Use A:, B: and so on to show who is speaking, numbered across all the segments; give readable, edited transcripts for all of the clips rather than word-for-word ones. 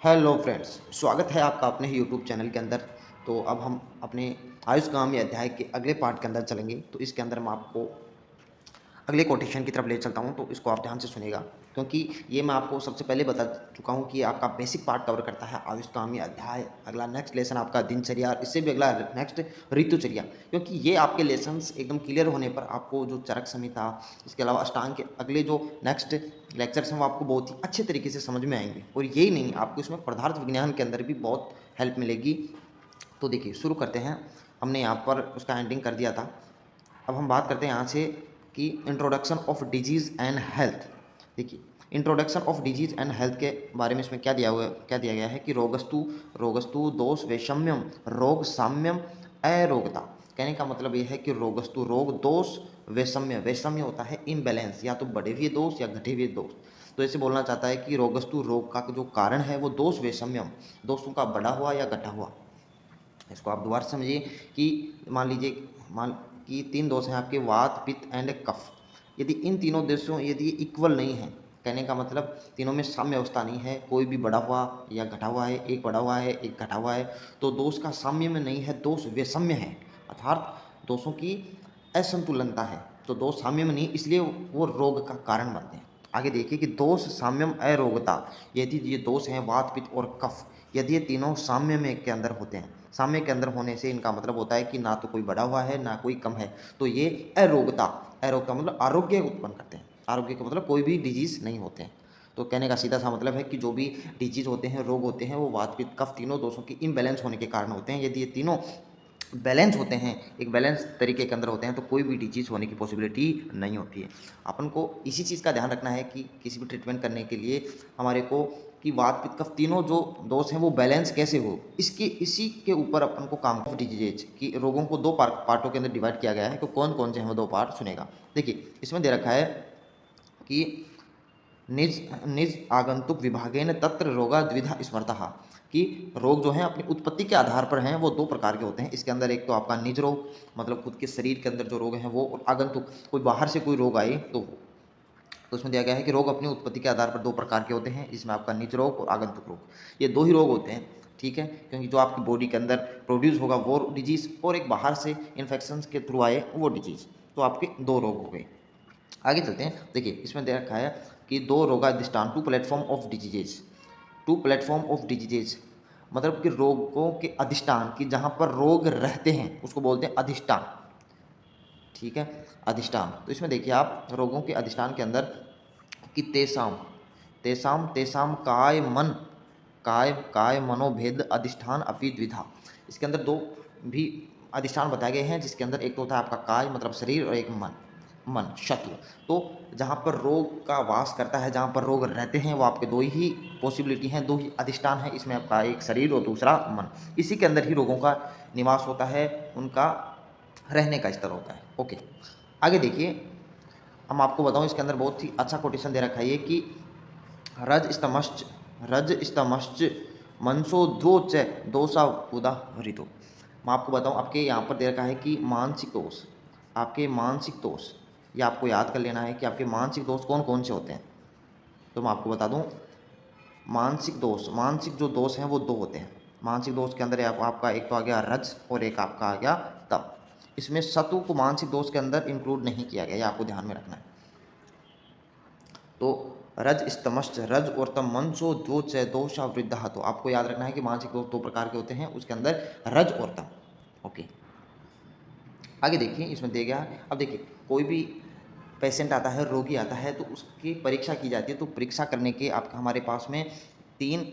A: Hello friends, स्वागत है आपका अपने ही यूट्यूब चैनल के अंदर। तो अब हम अपने आयुष्कामी अध्याय के अगले पार्ट के अंदर चलेंगे। तो इसके अंदर मैं आपको अगले कोटेशन की तरफ ले चलता हूँ, तो इसको आप ध्यान से सुनिएगा, क्योंकि ये मैं आपको सबसे पहले बता चुका हूँ कि ये आपका बेसिक पार्ट कवर करता है आयुष्कामी अध्याय। अगला नेक्स्ट लेसन आपका दिनचर्या, और इससे भी अगला नेक्स्ट ऋतुचर्या, क्योंकि ये आपके लेसन्स एकदम क्लियर होने पर आपको जो चरक संहिता, इसके अलावा अष्टांग के अगले जो नेक्स्ट लेक्चर्स हैं वो आपको बहुत ही अच्छे तरीके से समझ में आएंगे। और यही नहीं, आपको इसमें पदार्थ विज्ञान के अंदर भी बहुत हेल्प मिलेगी। तो देखिए, शुरू करते हैं। हमने यहाँ पर उसका एंडिंग कर दिया था। अब हम बात करते हैं यहाँ से कि introduction of disease and health. देखिए, introduction of disease and health के बारे में इसमें क्या दिया गया है कि रोगस्तु रोगस्तु दोष वैषम्यम रोग साम्यम अरोगता। कहने का मतलब ये है कि रोगस्तु रोग, दोष वैषम्य, वैषम्य होता है इम्बैलेंस, या तो बढ़े हुए दोष या घटे हुए दोष। तो ऐसे बोलना चाहता है कि रोगस्तु रोग का जो कारण है वो दोष वैषम्यम, दोषों का बढ़ा हुआ या घटा हुआ। इसको आप दोबारा समझिए कि मान कि 3 दोष हैं आपके, वात पित्त एंड कफ। यदि इन तीनों दोषों यदि इक्वल नहीं है, कहने का मतलब तीनों में साम्य अवस्था नहीं है, कोई भी बढ़ा हुआ या घटा हुआ है, एक बढ़ा हुआ है एक घटा हुआ है, तो दोष का साम्य में नहीं है, दोष वैषम्य है, अर्थात दोषों की असंतुलनता है। तो दोष साम्य में नहीं, इसलिए वो रोग का कारण बनते हैं। आगे देखिए कि दोष साम्यम अरोगता। यदि ये दोष हैं वात पित्त और कफ, यदि ये तीनों साम्य में के अंदर होते हैं, साम्य के अंदर होने से इनका मतलब होता है कि ना तो कोई बढ़ा हुआ है ना कोई कम है, तो ये अरोगता, अरोगता मतलब आरोग्य उत्पन्न करते हैं। आरोग्य का मतलब कोई भी डिजीज़ नहीं होते हैं। तो कहने का सीधा सा मतलब है कि जो भी डिजीज़ होते हैं, रोग होते हैं, वो वात पित्त कफ तीनों दोषों की इम्बैलेंस होने के कारण होते हैं। यदि ये तीनों बैलेंस होते हैं, एक बैलेंस तरीके के अंदर होते हैं, तो कोई भी डिजीज़ होने की पॉसिबिलिटी नहीं होती है। अपन को इसी चीज़ का ध्यान रखना है कि किसी भी ट्रीटमेंट करने के लिए हमारे को कि वात पित्त कफ तीनों जो दोष हैं वो बैलेंस कैसे हो, इसी के ऊपर अपन को काम ऑफ डिजीज की रोगों को दो पार्टों के अंदर डिवाइड किया गया है। तो कौन कौन से हैं वो दो पार्ट सुनेगा। देखिए, इसमें दे रखा है कि निज निज आगंतुक विभागेन तत्र रोगा द्विधा स्मृतः, कि रोग जो हैं अपनी उत्पत्ति के आधार पर हैं, वो दो प्रकार के होते हैं। इसके अंदर एक तो आपका निज रोग, मतलब खुद के शरीर के अंदर जो रोग हैं वो, और आगंतुक कोई बाहर से कोई रोग आए तो उसमें दिया गया है कि रोग अपनी उत्पत्ति के आधार पर दो प्रकार के होते हैं। इसमें आपका निज रोग और आगंतुक रोग, ये दो ही रोग होते हैं। ठीक है, क्योंकि जो आपकी बॉडी के अंदर प्रोड्यूस होगा वो डिजीज़, और एक बाहर से इन्फेक्शन के थ्रू आए वो डिजीज़, तो आपके दो रोग हो गए। आगे चलते हैं। देखिए, इसमें दे रखा है कि दो रोगाधिष्ठान, two platform of diseases, two platform of diseases, मतलब कि रोगों के अधिष्ठान, की जहाँ पर रोग रहते हैं उसको बोलते हैं अधिष्ठान। ठीक है, अधिष्ठान। तो इसमें देखिए आप, रोगों के अधिष्ठान के अंदर कि तेसाम तेसाम तेसाम काय मनोभेद अधिष्ठान अपि द्विधा। इसके अंदर दो भी अधिष्ठान बताए गए हैं, जिसके अंदर एक तो होता है आपका काय मतलब शरीर, और एक मन शत्रु। तो जहाँ पर रोग का वास करता है, जहाँ पर रोग रहते हैं, वो आपके दो ही पॉसिबिलिटी हैं, दो ही अधिष्ठान है इसमें, आपका एक शरीर और दूसरा मन। इसी के अंदर ही रोगों का निवास होता है, उनका रहने का स्तर होता है। ओके, आगे देखिए, हम आपको बताऊं, इसके अंदर बहुत ही अच्छा कोटेशन दे रखा है ये कि रज स्तमश्च मनसो द्वो च दोषा उदाहरितो। मैं आपको बताऊं, आपके यहाँ पर दे रखा है कि मानसिक दोष, आपके मानसिक दोष, ये आपको याद कर लेना है कि आपके मानसिक दोष कौन कौन से होते हैं। तो मैं आपको बता दूं, मानसिक जो दोष हैं वो दो होते हैं। मानसिक दोष के अंदर आपका एक तो आ गया रज, और एक आपका आ गया तम। इसमें सत्व को मानसिक दोष के अंदर इंक्लूड नहीं किया गया, ये आपको ध्यान में रखना है। तो रज स्तमश्च, रज और तम मनसो दो च दोषा वृद्धा। तो आपको याद रखना है कि मानसिक दोष दो प्रकार के होते हैं, उसके अंदर रज और तम। ओके, आगे देखिए, इसमें दे गया। अब देखिए, कोई भी पेशेंट आता है, रोगी आता है, तो उसकी परीक्षा की जाती है। तो परीक्षा करने के आप हमारे पास में 3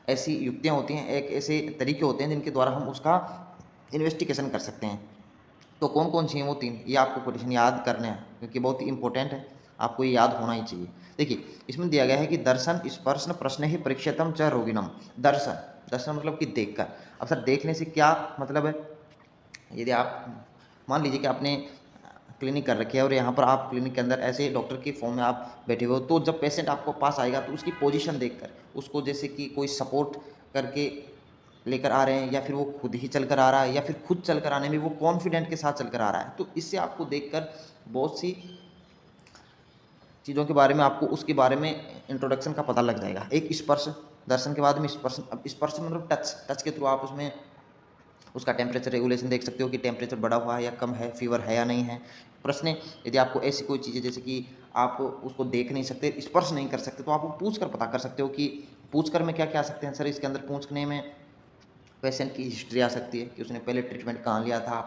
A: ऐसी युक्तियाँ होती हैं, एक ऐसे तरीके होते हैं जिनके द्वारा हम उसका इन्वेस्टिगेशन कर सकते हैं। तो कौन कौन सी हैं वो 3, ये आपको कोटेशन याद करने हैं, क्योंकि बहुत ही इंपॉर्टेंट है, आपको ये याद होना ही चाहिए। देखिए, इसमें दिया गया है कि दर्शन स्पर्शन प्रश्न ही परीक्षितम च रोगिणम। दर्शन, दर्शन मतलब कि देखकर। अब सर, देखने से क्या मतलब है? यदि आप मान लीजिए कि आपने क्लिनिक कर रखी है, और यहाँ पर आप क्लिनिक के अंदर ऐसे डॉक्टर की फॉर्म में आप बैठे हुए हो, तो जब पेशेंट आपको पास आएगा तो उसकी पोजीशन देखकर, उसको जैसे कि कोई सपोर्ट करके लेकर आ रहे हैं, या फिर वो खुद ही चल कर आ रहा है, या फिर खुद चल कर आने में वो कॉन्फिडेंट के साथ चल कर आ रहा है, तो इससे आपको देखकर बहुत सी चीज़ों के बारे में, आपको उसके बारे में इंट्रोडक्शन का पता लग जाएगा। एक स्पर्श, दर्शन के बाद में स्पर्श, अब स्पर्श मतलब टच के थ्रू आप उसमें उसका टेम्परेचर रेगुलेशन देख सकते हो कि टेम्परेचर बढ़ा हुआ है या कम है, फीवर है या नहीं है। प्रश्न, यदि आपको ऐसी कोई चीज़ है जैसे कि आप उसको देख नहीं सकते, स्पर्श नहीं कर सकते, तो आप वो पूछ कर पता कर सकते हो कि पूछ कर में क्या क्या आ सकते हैं सर। इसके अंदर पूछने में पेशेंट की हिस्ट्री आ सकती है कि उसने पहले ट्रीटमेंट कहाँ लिया था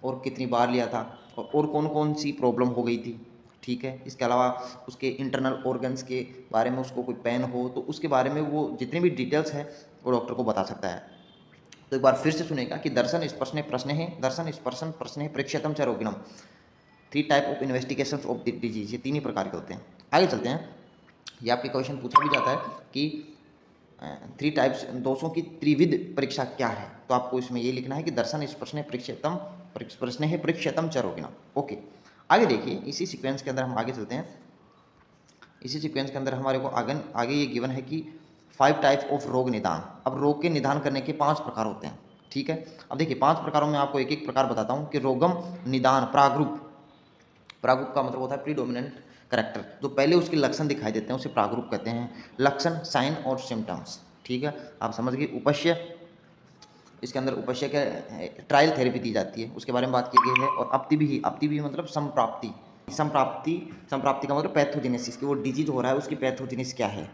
A: और कितनी बार लिया था और कौन कौन सी प्रॉब्लम हो गई थी, ठीक है। इसके अलावा उसके इंटरनल ऑर्गन्स के बारे में, उसको कोई पेन हो तो उसके बारे में वो जितनी भी डिटेल्स है वो डॉक्टर को बता सकता है। तो एक बार फिर से सुनेगा कि दर्शन स्पर्शने प्रश्न है, दर्शन स्पर्शन प्रश्न है, प्रेक्ष्यतम च रोगिणम। 3 type of investigation of disease, ये 3 ही प्रकार के होते हैं। आगे चलते हैं। ये आपके क्वेश्चन पूछा भी जाता है कि 3 टाइप्स, दोषों की त्रिविध परीक्षा क्या है, तो आपको इसमें ये लिखना है कि दर्शन स्पर्शने प्रेक्ष्यतम प्रश्न है, प्रेक्ष्यतम च रोगिणम। ओके, आगे देखिए, इसी सीक्वेंस के अंदर हम आगे चलते हैं। इसी सीक्वेंस के अंदर हमारे को आगे ये गिवन है कि 5 टाइप्स ऑफ रोग निदान। अब रोग के निदान करने के 5 प्रकार होते हैं, ठीक है। अब देखिए 5 प्रकारों में आपको एक एक प्रकार बताता हूँ कि रोगम निदान प्रागरूप। प्रागरूप का मतलब होता है प्रीडोमिनेंट करेक्टर, जो पहले उसके लक्षण दिखाई देते हैं उसे प्रागरूप कहते हैं। लक्षण, साइन और सिम्टम्स, ठीक है, आप समझ गए। उपस्य, इसके अंदर उपस्य के ट्रायल थेरेपी दी जाती है, उसके बारे में बात की गई है। और अपति भी मतलब संप्राप्ति। संप्राप्ति का मतलब पैथोजेनेसिस, कि वो डिजीज हो रहा है उसकी पैथोजेनेसिस क्या है।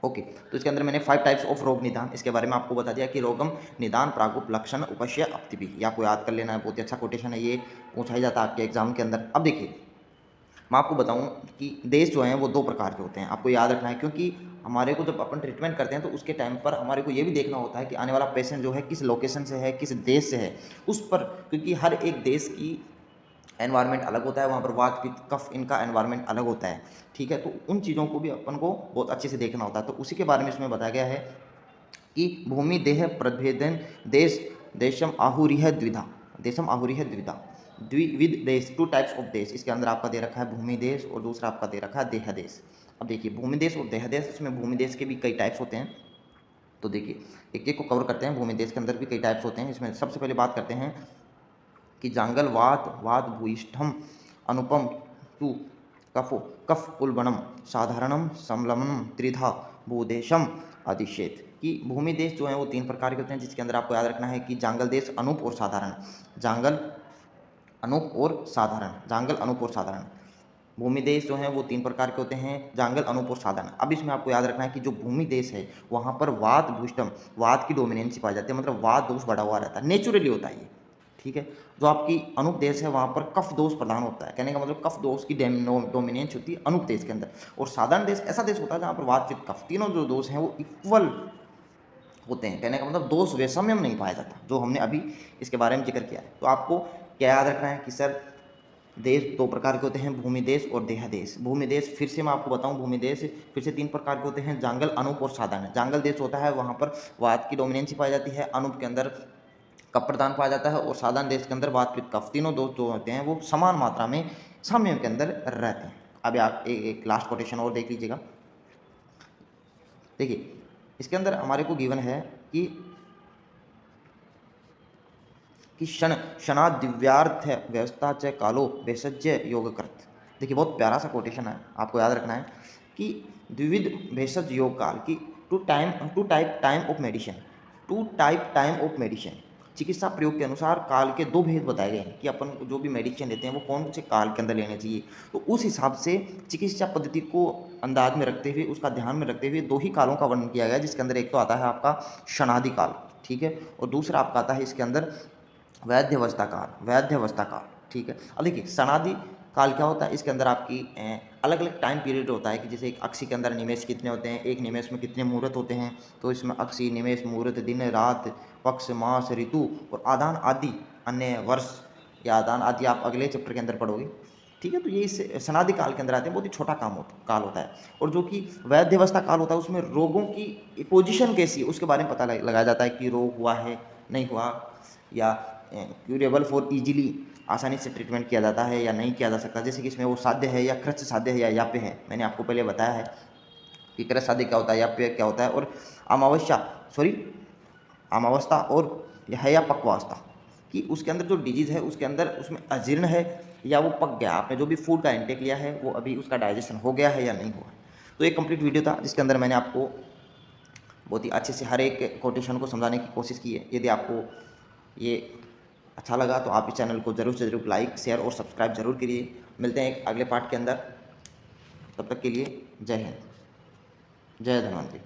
A: ओके, तो इसके अंदर मैंने 5 टाइप्स ऑफ रोग निदान, इसके बारे में आपको बता दिया कि रोगम निदान प्रागुप लक्षण उपशय अपतिभी, या आपको याद कर लेना है, बहुत ही अच्छा कोटेशन है, ये पूछा ही जाता है आपके एग्जाम के अंदर। अब देखिए मैं आपको बताऊं कि देश जो हैं वो 2 प्रकार के होते हैं, आपको याद रखना है, क्योंकि हमारे को जब अपन ट्रीटमेंट करते हैं तो उसके टाइम पर हमारे को ये भी देखना होता है कि आने वाला पेशेंट जो है किस लोकेशन से है, किस देश से है, उस पर, क्योंकि हर एक देश की एनवायरनमेंट अलग होता है, वहाँ पर वात पित्त कफ इनका एनवायरनमेंट अलग होता है, ठीक है। तो उन चीज़ों को भी अपन को बहुत अच्छे से देखना होता है। तो उसी के बारे में इसमें बताया गया है कि भूमि देह प्रभेदन देश देशम आहुरिह द्विधा, देशम आहुरिह द्विधा, द्विविध देश, 2 टाइप्स ऑफ देश। इसके अंदर आपका दे रखा है भूमि देश और दूसरा आपका दे रखा है देह देश। अब देखिए भूमि देश और देह देश, इसमें भूमि देश के भी कई टाइप्स होते हैं, तो देखिए एक एक को कवर करते हैं। भूमि देश के अंदर भी कई टाइप्स होते हैं, इसमें सबसे पहले बात करते हैं कि जांगल वात वात भूयिष्ठम अनुपम तु कफो कफ उल्बणम साधारणम समलमनम त्रिधा भूदेशम अधिशेत। कि भूमि देश जो है वो 3 प्रकार के होते हैं, जिसके अंदर आपको याद रखना है कि जांगल देश अनूप और साधारण, जांगल अनूप और साधारण, जांगल अनूप और साधारण। भूमि देश जो हैं वो 3 प्रकार के होते हैं, जांगल अनूप और साधारण। अब इसमें आपको याद रखना है कि जो भूमि देश है वहाँ पर वात भूष्टम, वात की डोमिनेंसी पाई जाती है, मतलब वात दोष बढ़ा हुआ रहता है, नेचुरली होता है ये, ठीक है। जो आपकी अनूप देश है वहाँ पर कफ दोष प्रधान होता है, कहने का मतलब कफ दोष की डोमिनेंस होती है अनूप देश के अंदर। और साधारण देश ऐसा देश होता है जहाँ पर वात पित्त कफ तीनों जो दोष हैं वो इक्वल होते हैं, कहने का मतलब दोष वैषम्य में नहीं पाया जाता, जो हमने अभी इसके बारे में जिक्र किया है। तो आपको क्या याद रखना है कि सर देश 2 प्रकार के होते हैं, भूमि देश और देह देश। भूमि देश फिर से मैं आपको बताऊं, भूमि देश फिर से 3 प्रकार के होते हैं, जांगल अनूप और साधारण। जांगल देश होता है वहाँ पर वात की डोमिनेंसी पाई जाती है, अनूप के अंदर कफ प्रदान पाया जाता है, और साधारण देश के अंदर वात पित्त कफ तीनों दोष जो होते हैं वो समान मात्रा में साम्य के अंदर रहते हैं। अब आप एक लास्ट कोटेशन और देख लीजिएगा। देखिए इसके अंदर हमारे को गिवन है कि क्षणादिव्यार्थ व्यवस्था च कालो भेषज योगकृत। देखिए बहुत प्यारा सा कोटेशन है, आपको याद रखना है कि द्विविध भेषज योग काल की two type time of medicine, two type time of medicine. चिकित्सा प्रयोग के अनुसार काल के 2 भेद बताए गए हैं कि अपन जो भी मेडिसिन लेते हैं वो कौन से काल के अंदर लेने चाहिए। तो उस हिसाब से चिकित्सा पद्धति को अंदाज में रखते हुए, उसका ध्यान में रखते हुए 2 ही कालों का वर्णन किया गया है, जिसके अंदर एक तो आता है आपका शनादि काल, ठीक है, और दूसरा आपका आता है इसके अंदर वैद्यावस्था काल, ठीक है। अब देखिए सनादि काल क्या होता है, इसके अंदर आपकी अलग अलग टाइम पीरियड होता है कि जैसे एक अक्षी के अंदर निमेष कितने होते हैं, एक निमेष में कितने मुहूर्त होते हैं, तो इसमें अक्षी निमेष मुहूर्त दिन रात पक्ष मास ऋतु और आदान आदि अन्य वर्ष या आदान आदि आप अगले चैप्टर के अंदर पढ़ोगे, ठीक है। तो ये इस सनादि काल के अंदर आते हैं, बहुत ही छोटा काल होता है। और जो कि वैद्यावस्था काल होता है उसमें रोगों की पोजीशन कैसी है उसके बारे में पता लगाया जाता है कि रोग हुआ है नहीं हुआ, या क्यूरेबल फॉर इजीली, आसानी से ट्रीटमेंट किया जाता है या नहीं किया जा सकता। जैसे कि इसमें वो साध्य है या कृच्छ साध्य है या याप्य है, मैंने आपको पहले बताया है कि कृच्छ साध्य क्या होता है, याप्य क्या होता है। और अमावस्था और है या पक्वावस्था, कि उसके अंदर जो डिजीज़ है उसके अंदर उसमें अजीर्ण है या वो पक गया, आपने जो भी फूड का इंटेक लिया है वो अभी उसका डाइजेशन हो गया है या नहीं हुआ। तो एक कंप्लीट वीडियो था जिसके अंदर मैंने आपको बहुत ही अच्छे से हर एक कोटेशन को समझाने की कोशिश की है। यदि आपको ये अच्छा लगा तो आप इस चैनल को ज़रूर से ज़रूर लाइक, शेयर और सब्सक्राइब ज़रूर करिए। मिलते हैं एक अगले पार्ट के अंदर, तब तक के लिए जय हिंद, जय धन्वंतरी।